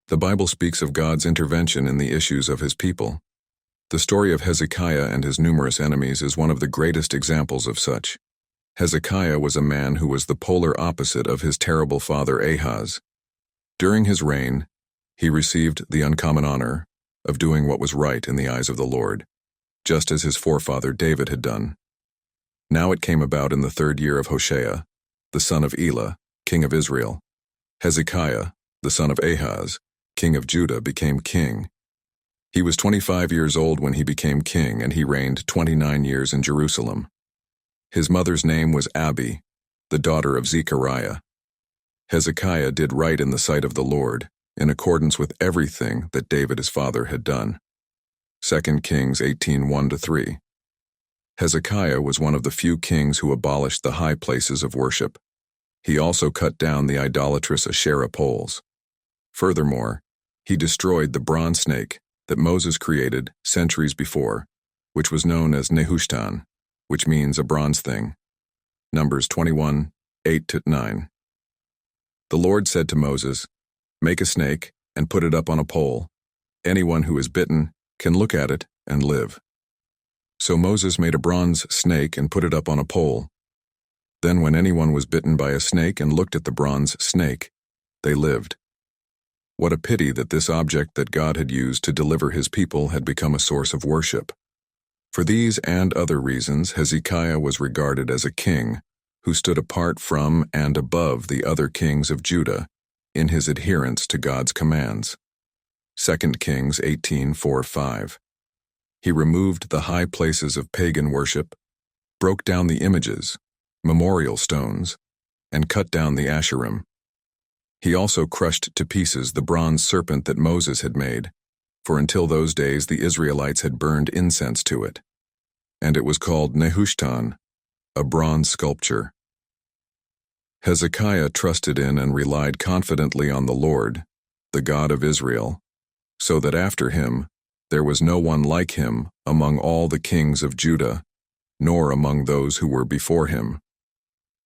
The Bible speaks of God's intervention in the issues of his people. The story of Hezekiah and his numerous enemies is one of the greatest examples of such. Hezekiah was a man who was the polar opposite of his terrible father Ahaz. During his reign, he received the uncommon honor of doing what was right in the eyes of the Lord, just as his forefather David had done. Now it came about in the 3rd year of Hoshea, the son of Elah, king of Israel. Hezekiah, the son of Ahaz, king of Judah, became king. He was 25 years old when he became king, and he reigned 29 years in Jerusalem. His mother's name was Abi, the daughter of Zechariah. Hezekiah did right in the sight of the Lord, in accordance with everything that David his father had done. 2 Kings 18:1-3. Hezekiah was one of the few kings who abolished the high places of worship. He also cut down the idolatrous Asherah poles. Furthermore, he destroyed the bronze snake that Moses created centuries before, which was known as Nehushtan, which means a bronze thing. Numbers 21:8-9. The Lord said to Moses, "Make a snake and put it up on a pole. Anyone who is bitten can look at it and live." So Moses made a bronze snake and put it up on a pole. Then when anyone was bitten by a snake and looked at the bronze snake, they lived. What a pity that this object that God had used to deliver his people had become a source of worship. For these and other reasons, Hezekiah was regarded as a king who stood apart from and above the other kings of Judah in his adherence to God's commands. 2 Kings 18:4-5. He removed the high places of pagan worship, broke down the images, memorial stones, and cut down the Asherim. He also crushed to pieces the bronze serpent that Moses had made, for until those days the Israelites had burned incense to it, and it was called Nehushtan, a bronze sculpture. Hezekiah trusted in and relied confidently on the Lord, the God of Israel, so that after him there was no one like him among all the kings of Judah, nor among those who were before him.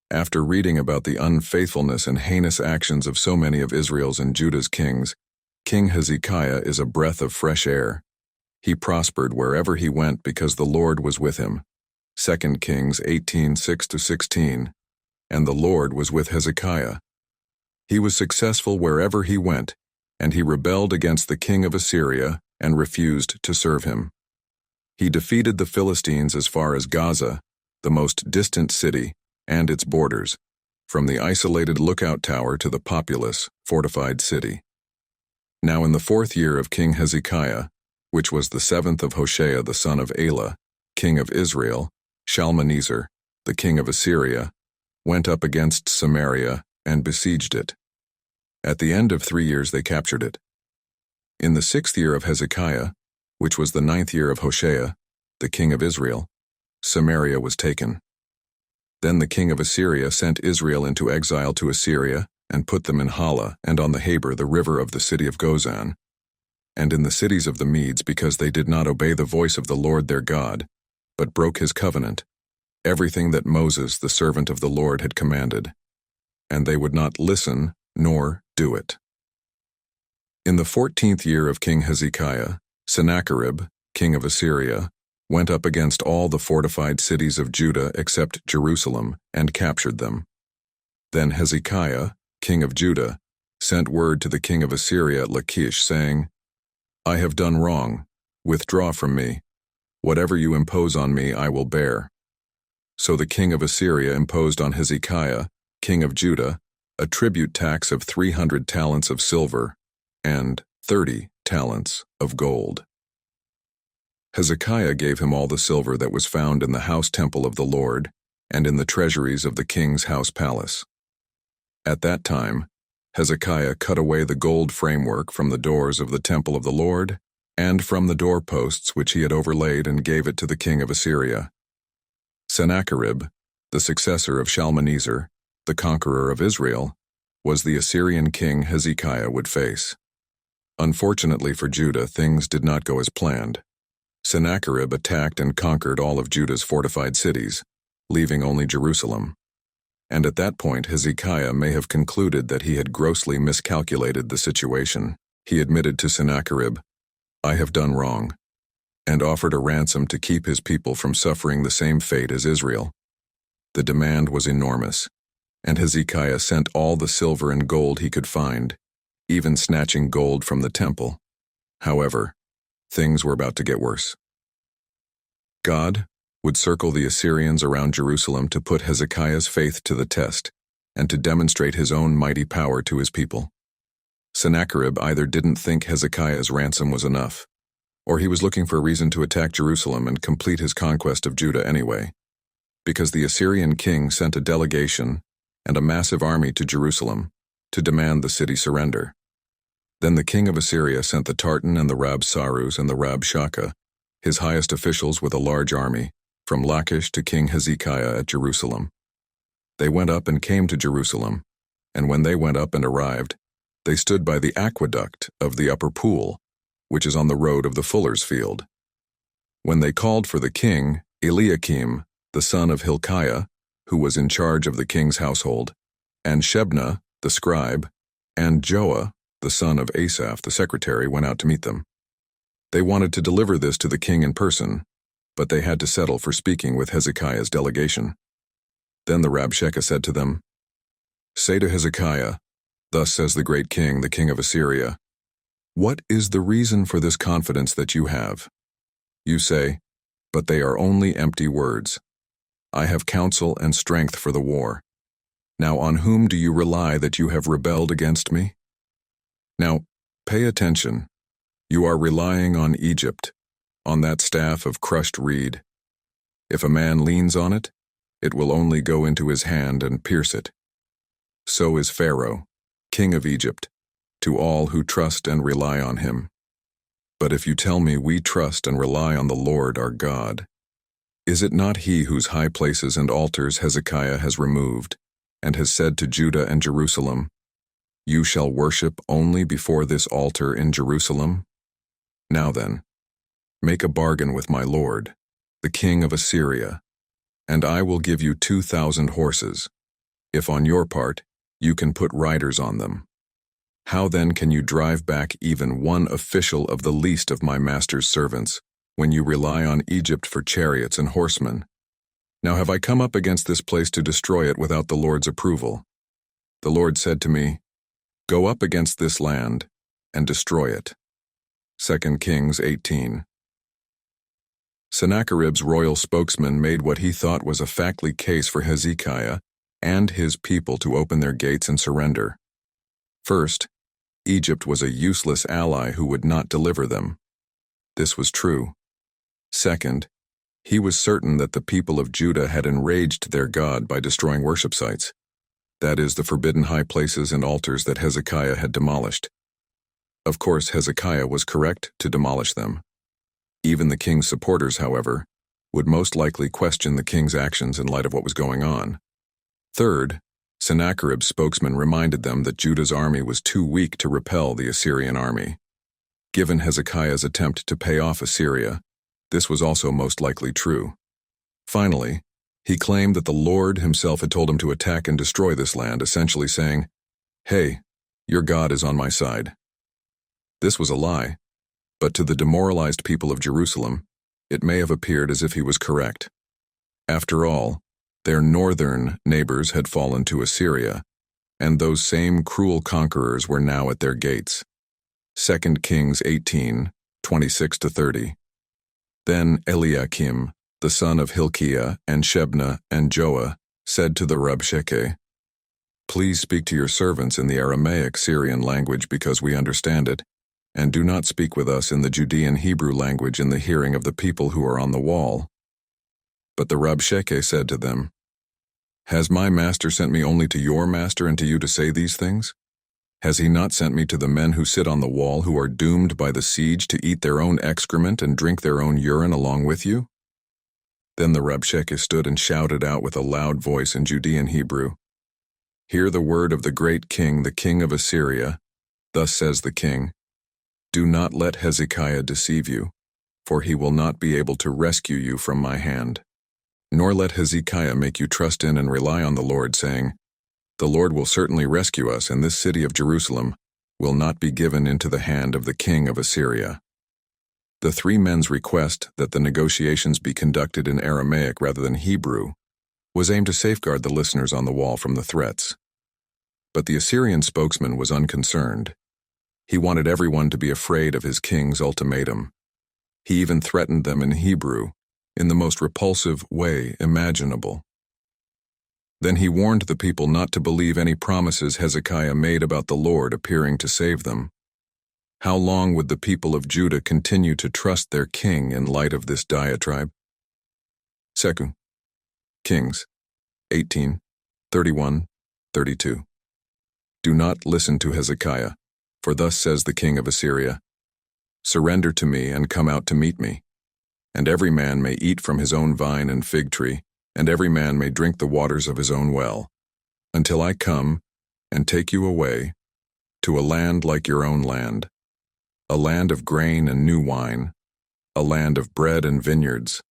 After reading about the unfaithfulness and heinous actions of so many of Israel's and Judah's kings, King Hezekiah is a breath of fresh air. He prospered wherever he went because the Lord was with him. 2 Kings 18:6-16. And the Lord was with Hezekiah. He was successful wherever he went, and he rebelled against the king of Assyria and refused to serve him. He defeated the Philistines as far as Gaza, the most distant city, and its borders, from the isolated lookout tower to the populous, fortified city. Now in the 4th year of King Hezekiah, which was the 7th of Hoshea the son of Elah, king of Israel, Shalmaneser, the king of Assyria, went up against Samaria and besieged it. At the end of 3 years they captured it. In the 6th year of Hezekiah, which was the 9th year of Hoshea, the king of Israel, Samaria was taken. Then the king of Assyria sent Israel into exile to Assyria and put them in Hala and on the Habor, the river of the city of Gozan, and in the cities of the Medes, because they did not obey the voice of the Lord their God, but broke his covenant, everything that Moses, the servant of the Lord, had commanded, and they would not listen nor do it. In the 14th year of King Hezekiah, Sennacherib, king of Assyria, went up against all the fortified cities of Judah except Jerusalem and captured them. Then Hezekiah, king of Judah, sent word to the king of Assyria at Lachish, saying, "I have done wrong. Withdraw from me. Whatever you impose on me, I will bear." So the king of Assyria imposed on Hezekiah, king of Judah, a tribute tax of 300 talents of silver and 30 talents of gold. Hezekiah gave him all the silver that was found in the house temple of the Lord and in the treasuries of the king's house palace. At that time, Hezekiah cut away the gold framework from the doors of the temple of the Lord and from the doorposts which he had overlaid, and gave it to the king of Assyria. Sennacherib, the successor of Shalmaneser, the conqueror of Israel, was the Assyrian king Hezekiah would face. Unfortunately for Judah, things did not go as planned. Sennacherib attacked and conquered all of Judah's fortified cities, leaving only Jerusalem. And at that point Hezekiah may have concluded that he had grossly miscalculated the situation. He admitted to Sennacherib, "I have done wrong," and offered a ransom to keep his people from suffering the same fate as Israel. The demand was enormous, and Hezekiah sent all the silver and gold he could find, even snatching gold from the temple. However, things were about to get worse. God would circle the Assyrians around Jerusalem to put Hezekiah's faith to the test and to demonstrate his own mighty power to his people. Sennacherib either didn't think Hezekiah's ransom was enough, or he was looking for a reason to attack Jerusalem and complete his conquest of Judah anyway, because the Assyrian king sent a delegation and a massive army to Jerusalem to demand the city surrender. Then the king of Assyria sent the Tartan and the Rabsarus and the Rabshakeh, his highest officials with a large army, from Lachish to King Hezekiah at Jerusalem. They went up and came to Jerusalem, and when they went up and arrived, they stood by the aqueduct of the upper pool, which is on the road of the fuller's field. When they called for the king, Eliakim, the son of Hilkiah, who was in charge of the king's household, and Shebna, the scribe, and Joah, the son of Asaph, the secretary, went out to meet them. They wanted to deliver this to the king in person, but they had to settle for speaking with Hezekiah's delegation. Then the Rabshakeh said to them, "Say to Hezekiah, 'Thus says the great king, the king of Assyria, what is the reason for this confidence that you have? You say, but they are only empty words. I have counsel and strength for the war. Now on whom do you rely that you have rebelled against me? Now, pay attention. You are relying on Egypt, on that staff of crushed reed. If a man leans on it, it will only go into his hand and pierce it. So is Pharaoh, king of Egypt, to all who trust and rely on him. But if you tell me we trust and rely on the Lord our God, is it not he whose high places and altars Hezekiah has removed, and has said to Judah and Jerusalem, "You shall worship only before this altar in Jerusalem"? Now then, make a bargain with my lord, the king of Assyria, and I will give you 2,000 horses, if on your part you can put riders on them. How then can you drive back even one official of the least of my master's servants, when you rely on Egypt for chariots and horsemen? Now have I come up against this place to destroy it without the Lord's approval? The Lord said to me, Go up against this land and destroy it. 2 Kings 18. Sennacherib's royal spokesman made what he thought was a factly case for Hezekiah and his people to open their gates and surrender. First, Egypt was a useless ally who would not deliver them. This was true. Second, he was certain that the people of Judah had enraged their God by destroying worship sites, that is, the forbidden high places and altars that Hezekiah had demolished. Of course, Hezekiah was correct to demolish them. Even the king's supporters, however, would most likely question the king's actions in light of what was going on. Third, Sennacherib's spokesman reminded them that Judah's army was too weak to repel the Assyrian army. Given Hezekiah's attempt to pay off Assyria, this was also most likely true. Finally, he claimed that the Lord himself had told him to attack and destroy this land, essentially saying, "Hey, your God is on my side." This was a lie, but to the demoralized people of Jerusalem, it may have appeared as if he was correct. After all, their northern neighbors had fallen to Assyria, and those same cruel conquerors were now at their gates. 2 Kings 18, 26-30. Then Eliakim, the son of Hilkiah, and Shebna and Joah, said to the Rabshakeh, "Please speak to your servants in the Aramaic Syrian language because we understand it, and do not speak with us in the Judean Hebrew language in the hearing of the people who are on the wall." But the Rabshakeh said to them, "Has my master sent me only to your master and to you to say these things? Has he not sent me to the men who sit on the wall who are doomed by the siege to eat their own excrement and drink their own urine along with you?" Then the Rabshakeh stood and shouted out with a loud voice in Judean Hebrew, "Hear the word of the great king, the king of Assyria. Thus says the king, do not let Hezekiah deceive you, for he will not be able to rescue you from my hand. Nor let Hezekiah make you trust in and rely on the Lord, saying, the Lord will certainly rescue us, and this city of Jerusalem will not be given into the hand of the king of Assyria. The three men's request that the negotiations be conducted in Aramaic rather than Hebrew was aimed to safeguard the listeners on the wall from the threats. But the Assyrian spokesman was unconcerned. He wanted everyone to be afraid of his king's ultimatum. He even threatened them in Hebrew, in the most repulsive way imaginable. Then he warned the people not to believe any promises Hezekiah made about the Lord appearing to save them. How long would the people of Judah continue to trust their king in light of this diatribe? 2 Kings 18, 31, 32. Do not listen to Hezekiah, for thus says the king of Assyria, surrender to me and come out to meet me, and every man may eat from his own vine and fig tree, and every man may drink the waters of his own well, until I come and take you away to a land like your own land, a land of grain and new wine, a land of bread and vineyards,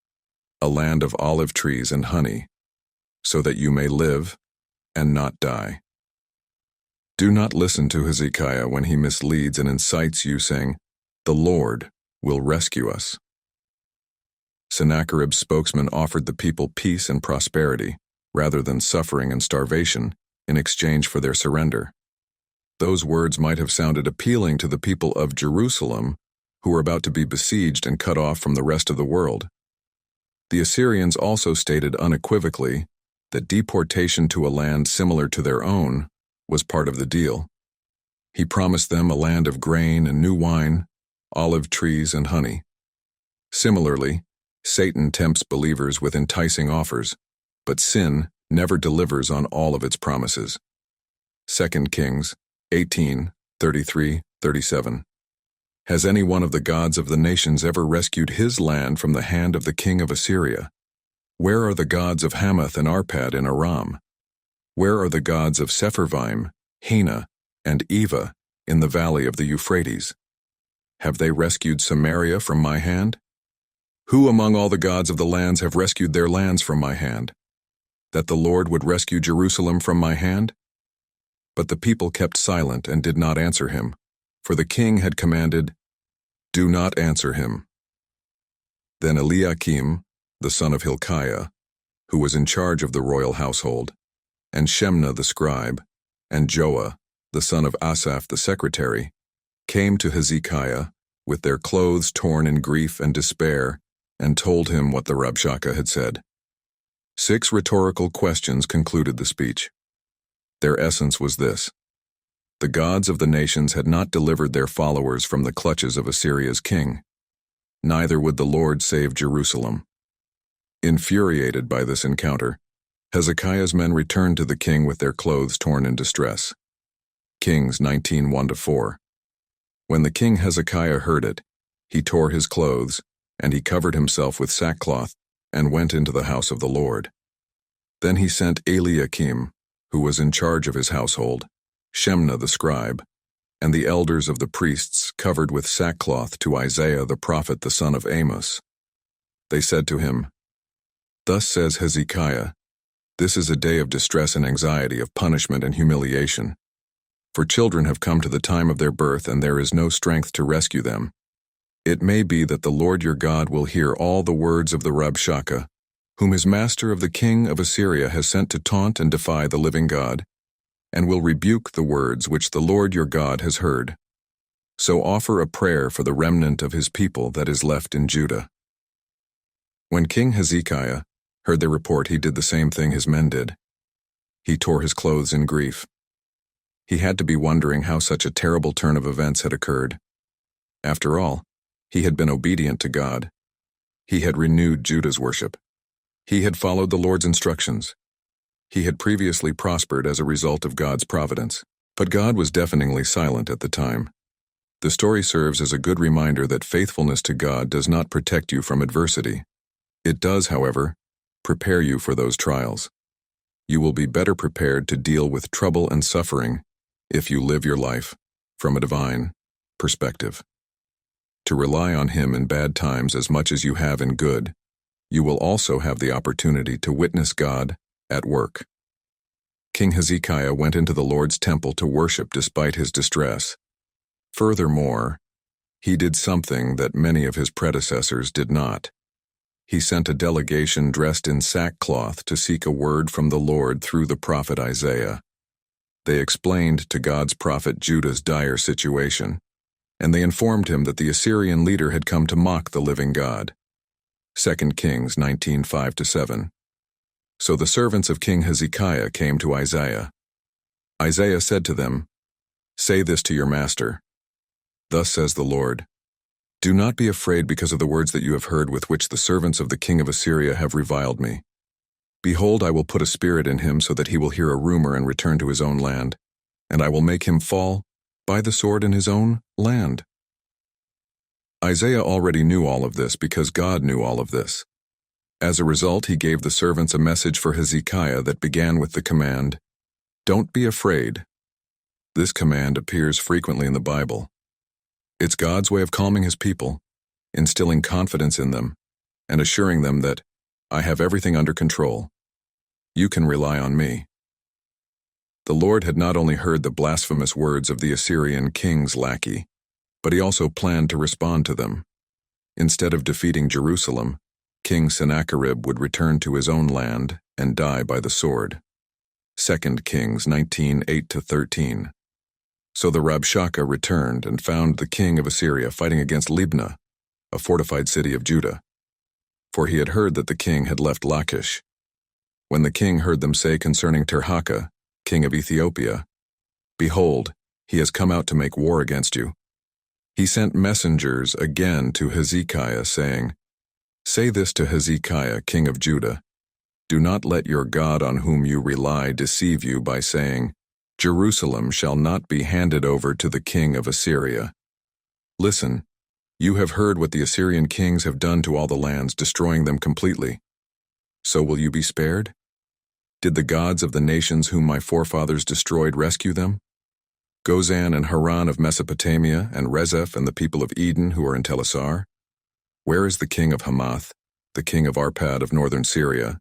a land of olive trees and honey, so that you may live and not die. Do not listen to Hezekiah when he misleads and incites you, saying, the Lord will rescue us. Sennacherib's spokesman offered the people peace and prosperity, rather than suffering and starvation, in exchange for their surrender. Those words might have sounded appealing to the people of Jerusalem, who were about to be besieged and cut off from the rest of the world. The Assyrians also stated unequivocally that deportation to a land similar to their own was part of the deal. He promised them a land of grain and new wine, olive trees and honey. Similarly, Satan tempts believers with enticing offers, but sin never delivers on all of its promises. 2 Kings 18, 33, 37. Has any one of the gods of the nations ever rescued his land from the hand of the king of Assyria? Where are the gods of Hamath and Arpad in Aram? Where are the gods of Sepharvaim, Hena, and Eva in the valley of the Euphrates? Have they rescued Samaria from my hand? Who among all the gods of the lands have rescued their lands from my hand? That the Lord would rescue Jerusalem from my hand? But the people kept silent and did not answer him, for the king had commanded, do not answer him. Then Eliakim, the son of Hilkiah, who was in charge of the royal household, and Shemna the scribe, and Joah, the son of Asaph the secretary, came to Hezekiah with their clothes torn in grief and despair, and told him what the Rabshakeh had said. 6 rhetorical questions concluded the speech. Their essence was this: the gods of the nations had not delivered their followers from the clutches of Assyria's king. Neither would the Lord save Jerusalem. Infuriated by this encounter, Hezekiah's men returned to the king with their clothes torn in distress. Kings 19, 1-4. When the king Hezekiah heard it, he tore his clothes, and he covered himself with sackcloth, and went into the house of the Lord. Then he sent Eliakim, who was in charge of his household, Shemna the scribe, and the elders of the priests covered with sackcloth to Isaiah the prophet the son of Amos. They said to him, thus says Hezekiah, this is a day of distress and anxiety, of punishment and humiliation. For children have come to the time of their birth, and there is no strength to rescue them. It may be that the Lord your God will hear all the words of the Rabshakeh, whom his master of the king of Assyria has sent to taunt and defy the living God, and will rebuke the words which the Lord your God has heard. So offer a prayer for the remnant of his people that is left in Judah. When King Hezekiah heard the report, he did the same thing his men did. He tore his clothes in grief. He had to be wondering how such a terrible turn of events had occurred. After all, he had been obedient to God. He had renewed Judah's worship. He had followed the Lord's instructions. He had previously prospered as a result of God's providence. But God was deafeningly silent at the time. The story serves as a good reminder that faithfulness to God does not protect you from adversity. It does, however, prepare you for those trials. You will be better prepared to deal with trouble and suffering if you live your life from a divine perspective. To rely on him in bad times as much as you have in good, you will also have the opportunity to witness God at work. King Hezekiah went into the Lord's temple to worship despite his distress, Furthermore, he did something that many of his predecessors did not. He sent a delegation dressed in sackcloth to seek a word from the Lord through the prophet Isaiah. They explained to God's prophet Judah's dire situation, and they informed him that the Assyrian leader had come to mock the living God. 2 Kings 19:5-7. So the servants of King Hezekiah came to Isaiah. Isaiah said to them, "Say this to your master. Thus says the Lord, do not be afraid because of the words that you have heard with which the servants of the king of Assyria have reviled me. Behold, I will put a spirit in him so that he will hear a rumor and return to his own land, and I will make him fall by the sword in his own land." Isaiah already knew all of this because God knew all of this. As a result, he gave the servants a message for Hezekiah that began with the command, "Don't be afraid." This command appears frequently in the Bible. It's God's way of calming his people, instilling confidence in them, and assuring them that, "I have everything under control. You can rely on me." The Lord had not only heard the blasphemous words of the Assyrian king's lackey, but he also planned to respond to them. Instead of defeating Jerusalem, King Sennacherib would return to his own land and die by the sword. 2 Kings 19:8-13. So the Rabshakeh returned and found the king of Assyria fighting against Libnah, a fortified city of Judah. For he had heard that the king had left Lachish. When the king heard them say concerning Tirhakah, king of Ethiopia, "Behold, he has come out to make war against you," he sent messengers again to Hezekiah, saying, "Say this to Hezekiah, king of Judah, do not let your God on whom you rely deceive you by saying, 'Jerusalem shall not be handed over to the king of Assyria.' Listen, you have heard what the Assyrian kings have done to all the lands, destroying them completely. So will you be spared? Did the gods of the nations whom my forefathers destroyed rescue them? Gozan and Haran of Mesopotamia, and Rezeph and the people of Eden who are in Telassar? Where is the king of Hamath, the king of Arpad of northern Syria,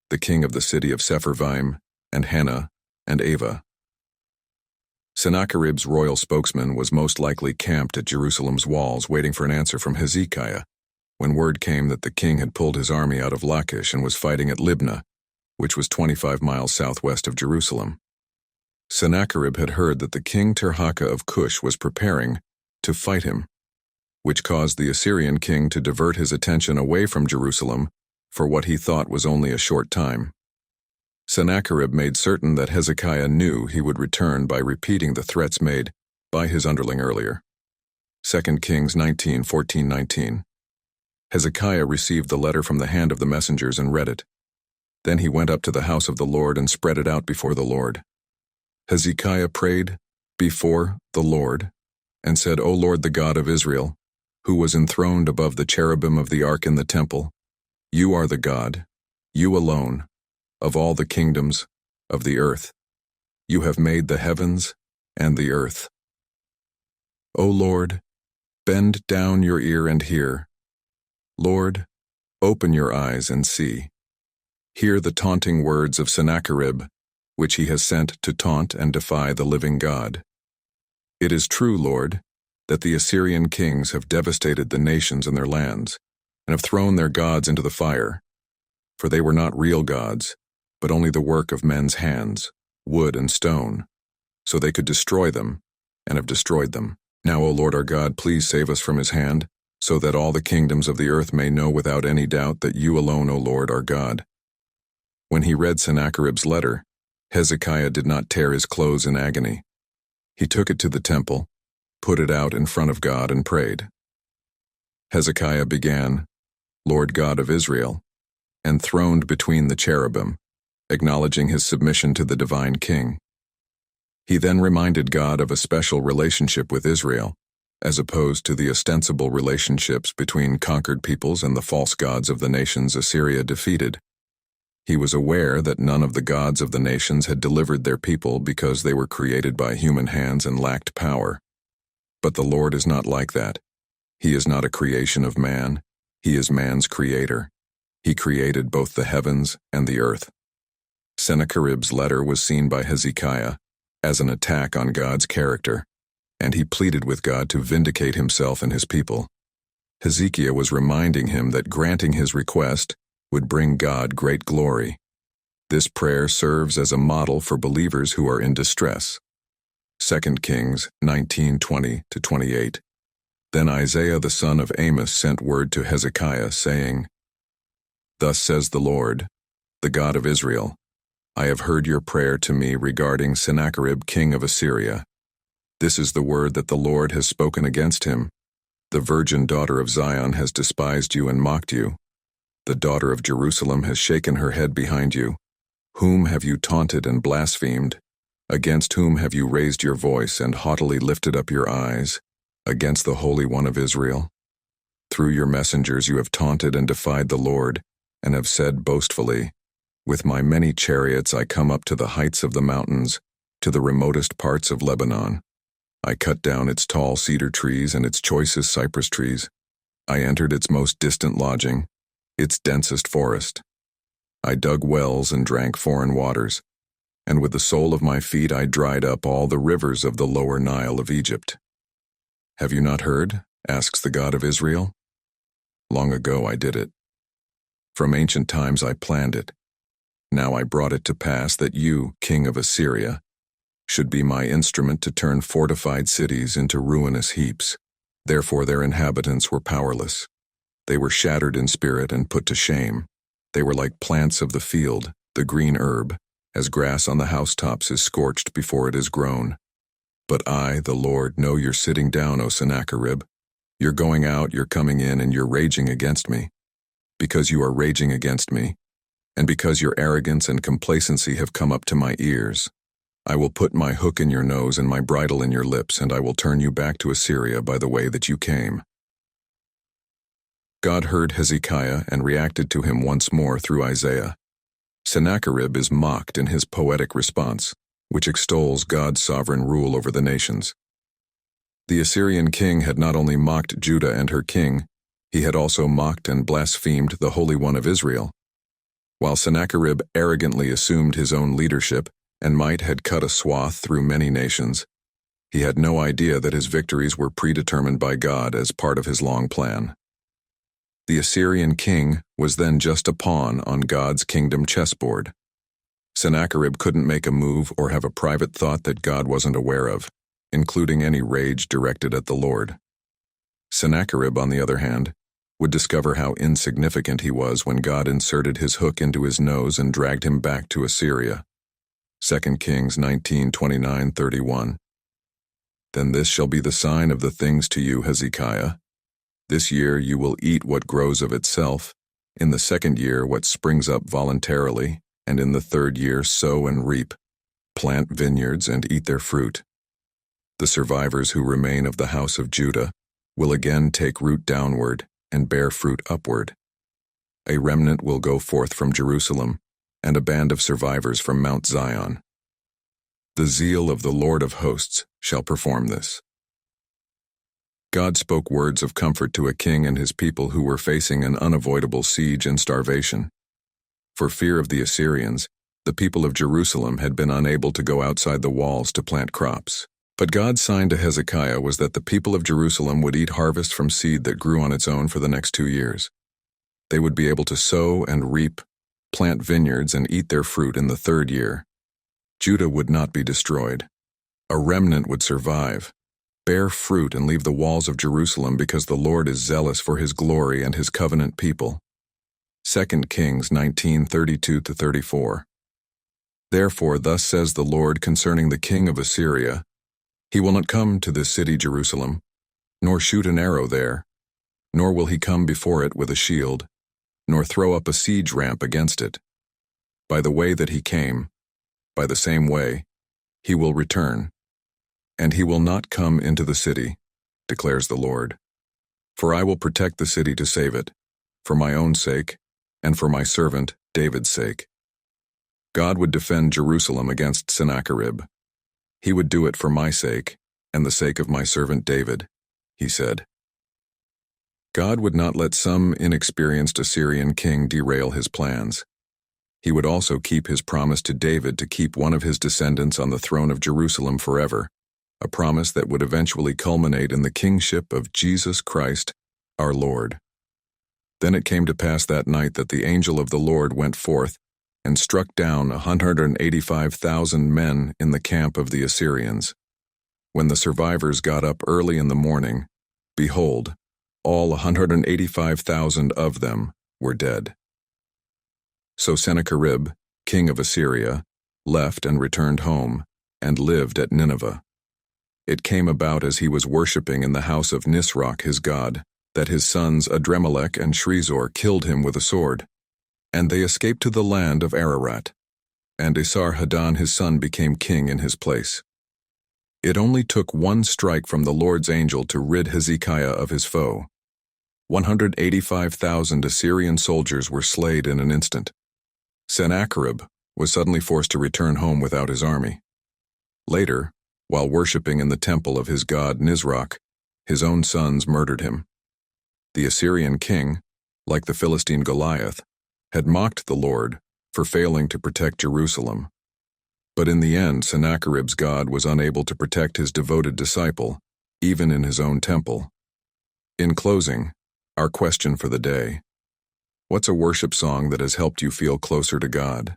the king of the city of Sepharvaim, and Hena, and Ava?" Sennacherib's royal spokesman was most likely camped at Jerusalem's walls waiting for an answer from Hezekiah, when word came that the king had pulled his army out of Lachish and was fighting at Libnah, which was 25 miles southwest of Jerusalem. Sennacherib had heard that the king Tirhakah of Cush was preparing to fight him, which caused the Assyrian king to divert his attention away from Jerusalem for what he thought was only a short time. Sennacherib made certain that Hezekiah knew he would return by repeating the threats made by his underling earlier. 2 Kings 19:14-19. Hezekiah received the letter from the hand of the messengers and read it. Then he went up to the house of the Lord and spread it out before the Lord. Hezekiah prayed before the Lord and said, "O Lord, the God of Israel, who was enthroned above the cherubim of the ark in the temple, you are the God, you alone, of all the kingdoms of the earth. You have made the heavens and the earth. O Lord, bend down your ear and hear. Lord, open your eyes and see. Hear the taunting words of Sennacherib, which he has sent to taunt and defy the living God. It is true, Lord, that the Assyrian kings have devastated the nations and their lands, and have thrown their gods into the fire. For they were not real gods, but only the work of men's hands, wood and stone, so they could destroy them, and have destroyed them. Now, O Lord our God, please save us from his hand, so that all the kingdoms of the earth may know without any doubt that you alone, O Lord, are God." When he read Sennacherib's letter, Hezekiah did not tear his clothes in agony. He took it to the temple, put it out in front of God, and prayed. Hezekiah began, "Lord God of Israel," enthroned between the cherubim, acknowledging his submission to the divine king. He then reminded God of a special relationship with Israel, as opposed to the ostensible relationships between conquered peoples and the false gods of the nations Assyria defeated. He was aware that none of the gods of the nations had delivered their people because they were created by human hands and lacked power. But the Lord is not like that. He is not a creation of man. He is man's creator. He created both the heavens and the earth. Sennacherib's letter was seen by Hezekiah as an attack on God's character, and he pleaded with God to vindicate himself and his people. Hezekiah was reminding him that granting his request would bring God great glory. This prayer serves as a model for believers who are in distress. 2 Kings 19:20-28. Then Isaiah the son of Amos sent word to Hezekiah, saying, Thus says the Lord, the God of Israel, I have heard your prayer to me regarding Sennacherib king of Assyria. This is the word that the Lord has spoken against him. The virgin daughter of Zion has despised you and mocked you. The daughter of Jerusalem has shaken her head behind you. Whom have you taunted and blasphemed? Against whom have you raised your voice and haughtily lifted up your eyes? Against the Holy One of Israel? Through your messengers you have taunted and defied the Lord, and have said boastfully, With my many chariots I come up to the heights of the mountains, to the remotest parts of Lebanon. I cut down its tall cedar trees and its choicest cypress trees. I entered its most distant lodging, its densest forest. I dug wells and drank foreign waters, and with the sole of my feet I dried up all the rivers of the lower Nile of Egypt. Have you not heard? Asks the God of Israel. Long ago I did it. From ancient times I planned it. Now I brought it to pass that you, king of Assyria, should be my instrument to turn fortified cities into ruinous heaps. Therefore their inhabitants were powerless. They were shattered in spirit and put to shame. They were like plants of the field, the green herb, as grass on the housetops is scorched before it is grown. But I, the Lord, know you're sitting down, O Sennacherib. You're going out, you're coming in, and you're raging against me. Because you are raging against me, and because your arrogance and complacency have come up to my ears, I will put my hook in your nose and my bridle in your lips, and I will turn you back to Assyria by the way that you came. God heard Hezekiah and reacted to him once more through Isaiah. Sennacherib is mocked in his poetic response, which extols God's sovereign rule over the nations. The Assyrian king had not only mocked Judah and her king, he had also mocked and blasphemed the Holy One of Israel. While Sennacherib arrogantly assumed his own leadership and might had cut a swath through many nations, he had no idea that his victories were predetermined by God as part of his long plan. The Assyrian king was then just a pawn on God's kingdom chessboard. Sennacherib couldn't make a move or have a private thought that God wasn't aware of, including any rage directed at the Lord. Sennacherib, on the other hand, would discover how insignificant he was when God inserted his hook into his nose and dragged him back to Assyria. 2 Kings 19:29-31. Then this shall be the sign of the things to you, Hezekiah. This year you will eat what grows of itself, in the second year what springs up voluntarily, and in the third year sow and reap, plant vineyards and eat their fruit. The survivors who remain of the house of Judah will again take root downward and bear fruit upward. A remnant will go forth from Jerusalem, and a band of survivors from Mount Zion. The zeal of the Lord of hosts shall perform this. God spoke words of comfort to a king and his people who were facing an unavoidable siege and starvation. For fear of the Assyrians, the people of Jerusalem had been unable to go outside the walls to plant crops. But God's sign to Hezekiah was that the people of Jerusalem would eat harvest from seed that grew on its own for the next 2 years. They would be able to sow and reap, plant vineyards, and eat their fruit in the third year. Judah would not be destroyed. A remnant would survive, bear fruit, and leave the walls of Jerusalem because the Lord is zealous for his glory and his covenant people. 2 Kings 19:32-34. Therefore thus says the Lord concerning the king of Assyria, He will not come to this city Jerusalem, nor shoot an arrow there, nor will he come before it with a shield, nor throw up a siege ramp against it. By the way that he came, by the same way, he will return, and he will not come into the city, declares the Lord. For I will protect the city to save it, for my own sake, and for my servant David's sake. God would defend Jerusalem against Sennacherib. He would do it for my sake, and the sake of my servant David, he said. God would not let some inexperienced Assyrian king derail his plans. He would also keep his promise to David to keep one of his descendants on the throne of Jerusalem forever, a promise that would eventually culminate in the kingship of Jesus Christ, our Lord. Then it came to pass that night that the angel of the Lord went forth and struck down 185,000 men in the camp of the Assyrians. When the survivors got up early in the morning, behold, all 185,000 of them were dead. So Sennacherib, king of Assyria, left and returned home, and lived at Nineveh. It came about as he was worshipping in the house of Nisroch his god, that his sons Adremelech and Shreezor killed him with a sword, and they escaped to the land of Ararat, and Esarhaddon his son became king in his place. It only took one strike from the Lord's angel to rid Hezekiah of his foe. 185,000 Assyrian soldiers were slain in an instant. Sennacherib was suddenly forced to return home without his army. Later, while worshipping in the temple of his god Nisroch, his own sons murdered him. The Assyrian king, like the Philistine Goliath, had mocked the Lord for failing to protect Jerusalem. But in the end, Sennacherib's God was unable to protect his devoted disciple, even in his own temple. In closing, our question for the day: what's a worship song that has helped you feel closer to God?